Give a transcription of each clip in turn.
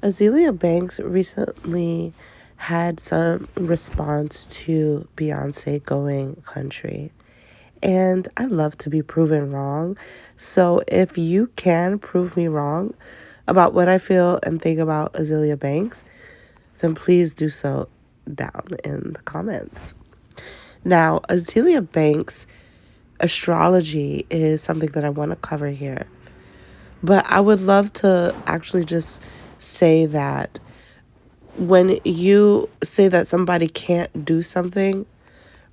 Azealia Banks recently had some response to Beyonce going country. And I love to be proven wrong. So if you can prove me wrong about what I feel and think about Azealia Banks, then please do so down in the comments. Now, Azealia Banks' astrology is something that I want to cover here. But I would love to actually just say that when you say that somebody can't do something,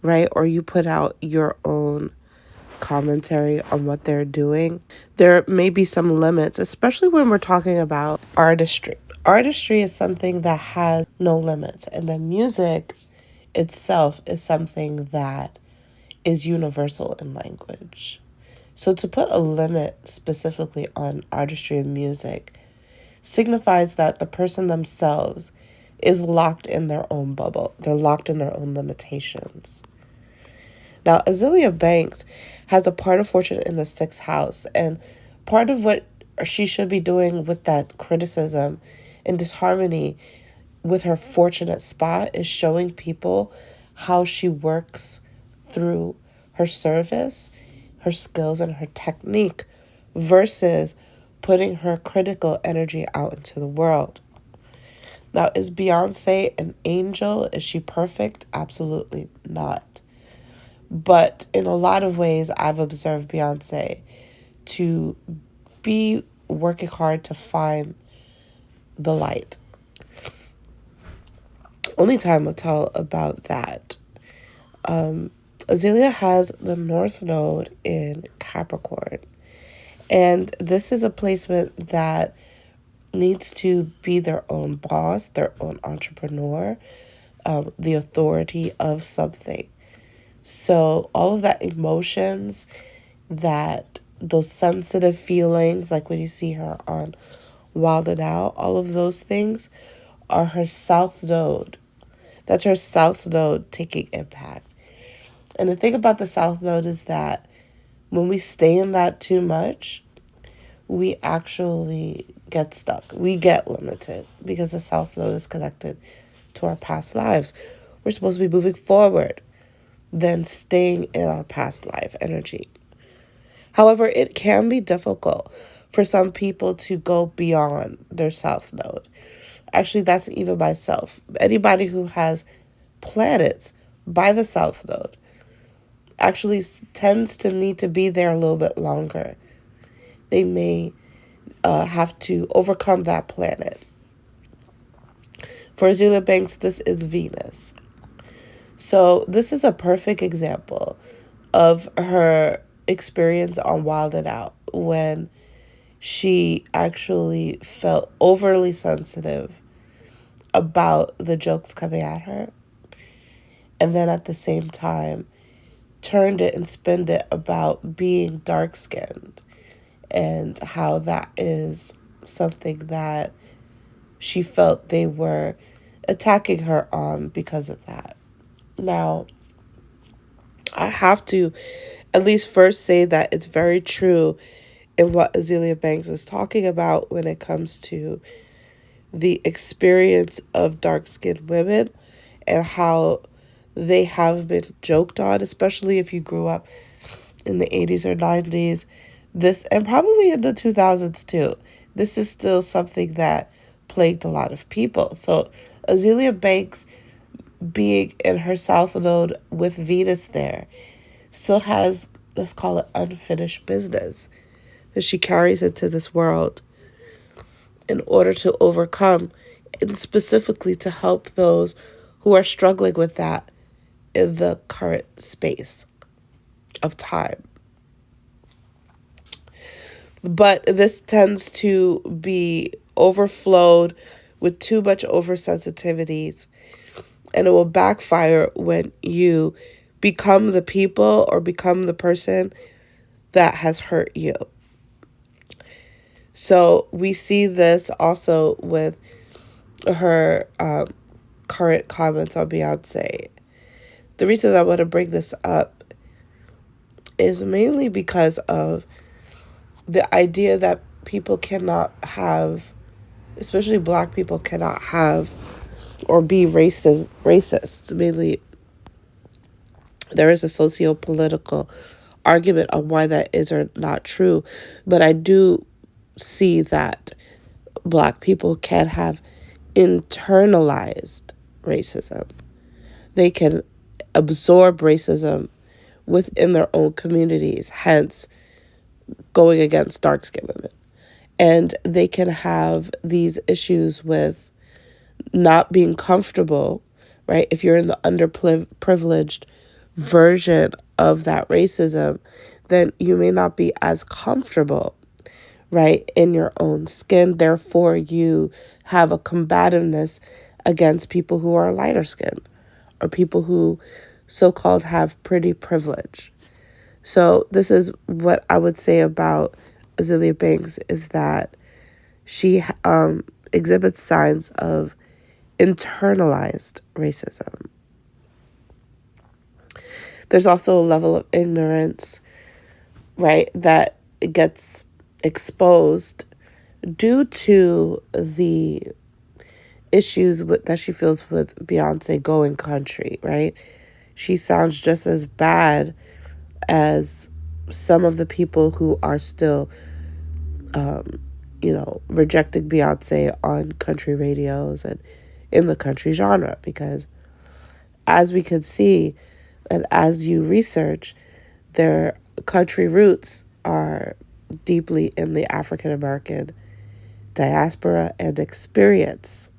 right, or you put out your own commentary on what they're doing, there may be some limits, especially when we're talking about artistry. Artistry is something that has no limits, and the music itself is something that is universal in language. So to put a limit specifically on artistry and music signifies that the person themselves is locked in their own bubble. They're locked in their own limitations. Now, Azealia Banks has a part of fortune in the sixth house, and part of what she should be doing with that criticism and disharmony with her fortunate spot is showing people how she works through her service, her skills, and her technique versus putting her critical energy out into the world. Now, is Beyonce an angel? Is she perfect? Absolutely not. But in a lot of ways, I've observed Beyonce to be working hard to find the light. Only time will tell about that. Azealia has the North Node in Capricorn. And this is a placement that needs to be their own boss, their own entrepreneur, the authority of something. So all of that emotions, that those sensitive feelings, like when you see her on Wild and Out, all of those things are her South Node. That's her South Node taking impact. And the thing about the South Node is that when we stay in that too much, we actually get stuck. We get limited because the South Node is connected to our past lives. We're supposed to be moving forward than staying in our past life energy. However, it can be difficult for some people to go beyond their South Node. Actually, that's even myself. Anybody who has planets by the South Node actually tends to need to be there a little bit longer. They may have to overcome that planet. For Azealia Banks, this is Venus. So this is a perfect example of her experience on Wild and Out when she actually felt overly sensitive about the jokes coming at her, and then at the same time turned it and spinned it about being dark-skinned and how that is something that she felt they were attacking her on because of that. Now, I have to at least first say that it's very true in what Azealia Banks is talking about when it comes to the experience of dark-skinned women and how they have been joked on, especially if you grew up in the 80s or 90s. This, and probably in the 2000s too, this is still something that plagued a lot of people. So Azealia Banks, being in her South Node with Venus there, still has, let's call it, unfinished business that she carries into this world in order to overcome, and specifically to help those who are struggling with that in the current space of time. But this tends to be overflowed with too much oversensitivities, and it will backfire when you become the people or become the person that has hurt you. So we see this also with her current comments on Beyonce. The reason I want to bring this up is mainly because of the idea that people cannot have especially black people, cannot have or be racists. Mainly, there is a socio-political argument on why that is or not true, but I do see that black people can have internalized racism. They can absorb racism within their own communities, hence going against dark skinned women. And they can have these issues with not being comfortable, right? If you're in the underprivileged version of that racism, then you may not be as comfortable, right, in your own skin. Therefore, you have a combativeness against people who are lighter skinned or people who so-called have pretty privilege. So this is what I would say about Azealia Banks, is that she exhibits signs of internalized racism. There's also a level of ignorance, right, that gets exposed due to the issues that she feels with Beyonce going country, right? She sounds just as bad as some of the people who are still, rejecting Beyonce on country radios and in the country genre, because as we can see, and as you research, their country roots are deeply in the African American diaspora and experience.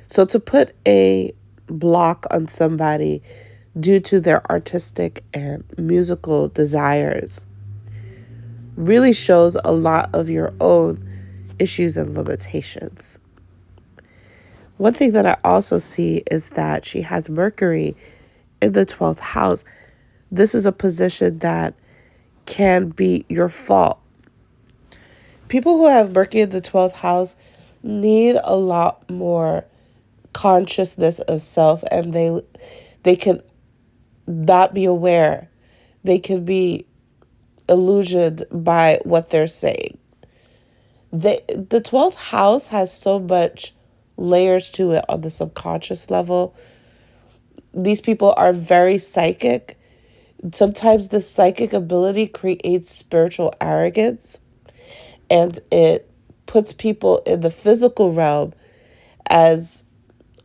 So to put a block on somebody due to their artistic and musical desires really shows a lot of your own issues and limitations. One thing that I also see is that she has Mercury in the 12th house. This is a position that can be your fault. People who have Mercury in the 12th house need a lot more consciousness of self, and they can not be aware. They can be illusioned by what they're saying. The 12th house has so much layers to it on the subconscious level. These people are very psychic. Sometimes the psychic ability creates spiritual arrogance, and it puts people in the physical realm as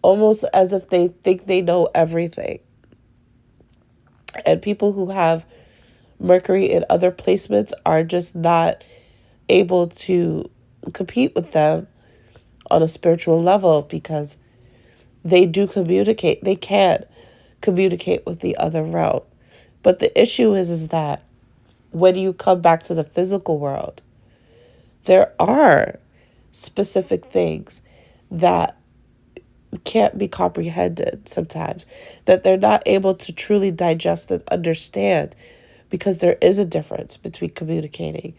almost as if they think they know everything. And people who have Mercury in other placements are just not able to compete with them on a spiritual level, because they do communicate. They can communicate with the other realm. But the issue is that when you come back to the physical world, there are specific things that can't be comprehended sometimes, that they're not able to truly digest and understand, because there is a difference between communicating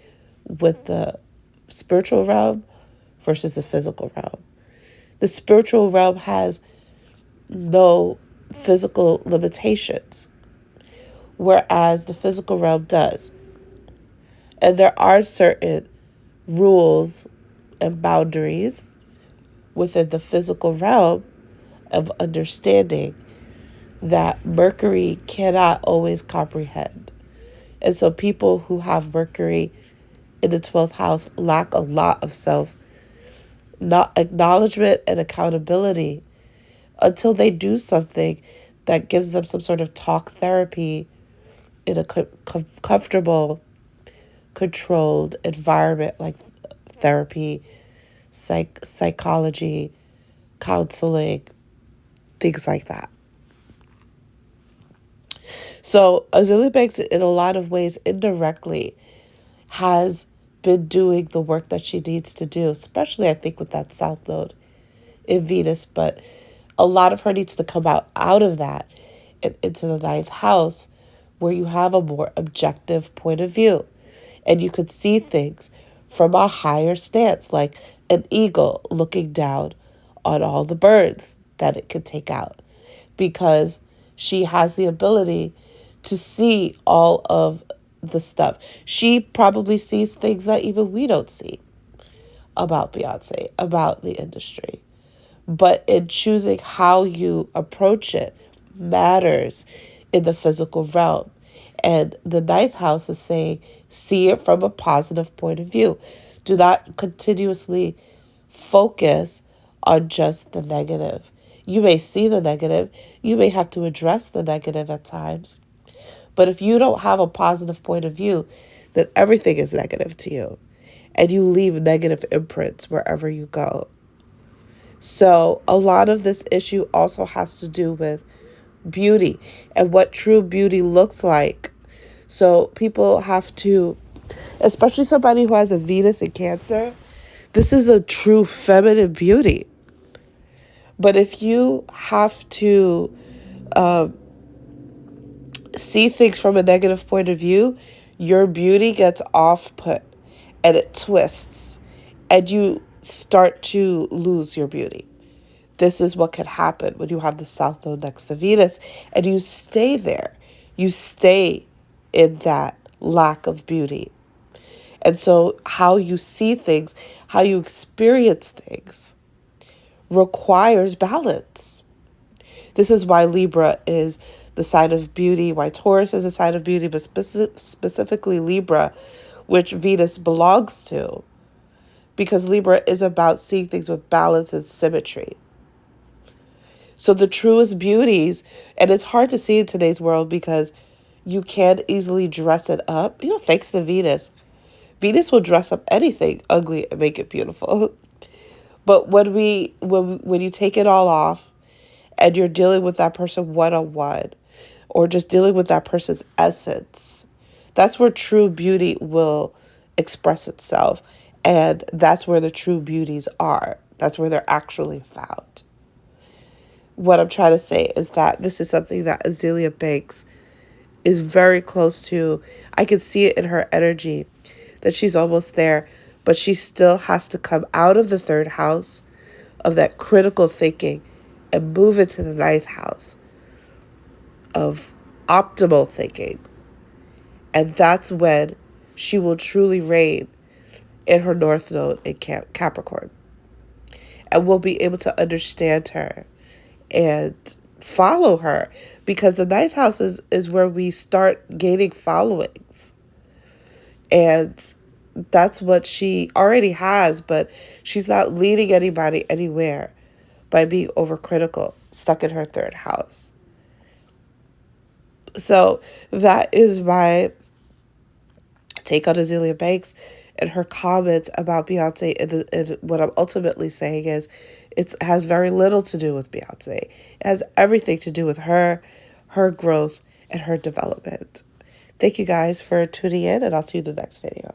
with the spiritual realm versus the physical realm. The spiritual realm has no physical limitations, whereas the physical realm does. And there are certain rules and boundaries within the physical realm of understanding that Mercury cannot always comprehend. And so people who have Mercury in the 12th house lack a lot of self, not acknowledgement and accountability, until they do something that gives them some sort of talk therapy in a comfortable, controlled environment, like therapy, psychology, counseling, things like that. So Azealia Banks, in a lot of ways, indirectly, has been doing the work that she needs to do, especially, I think, with that South Node in Venus. But a lot of her needs to come out of that and into the 9th house, where you have a more objective point of view. And you could see things from a higher stance, like an eagle looking down on all the birds that it could take out, because she has the ability to see all of the stuff. She probably sees things that even we don't see. about Beyonce, about the industry. But in choosing how you approach it matters in the physical realm. And the ninth house is saying, see it from a positive point of view. Do not continuously focus on just the negative. You may see the negative, you may have to address the negative at times. But if you don't have a positive point of view, then everything is negative to you. And you leave negative imprints wherever you go. So a lot of this issue also has to do with beauty and what true beauty looks like. So people have to, especially somebody who has a Venus in Cancer, this is a true feminine beauty. But if you have to see things from a negative point of view, your beauty gets off put and it twists and you start to lose your beauty. This is what could happen when you have the South Node next to Venus and you stay there. You stay in that lack of beauty. And so how you see things, how you experience things requires balance. This is why Libra is the sign of beauty, why Taurus is a sign of beauty, but specifically Libra, which Venus belongs to. Because Libra is about seeing things with balance and symmetry. So the truest beauties, and it's hard to see in today's world because you can't easily dress it up. Thanks to Venus. Venus will dress up anything ugly and make it beautiful. But when you take it all off and you're dealing with that person one-on-one or just dealing with that person's essence, that's where true beauty will express itself. And that's where the true beauties are. That's where they're actually found. What I'm trying to say is that this is something that Azealia Banks is very close to. I can see it in her energy that she's almost there, but she still has to come out of the third house of that critical thinking and move into the ninth house of optimal thinking. And that's when she will truly reign in her North Node in Capricorn. And we'll be able to understand her and follow her, because the ninth house is where we start gaining followings. And that's what she already has, but she's not leading anybody anywhere by being overcritical, stuck in her third house. So that is my take on Azealia Banks and her comments about Beyonce. And what I'm ultimately saying is it has very little to do with Beyonce. It has everything to do with her growth, and her development. Thank you guys for tuning in, and I'll see you in the next video.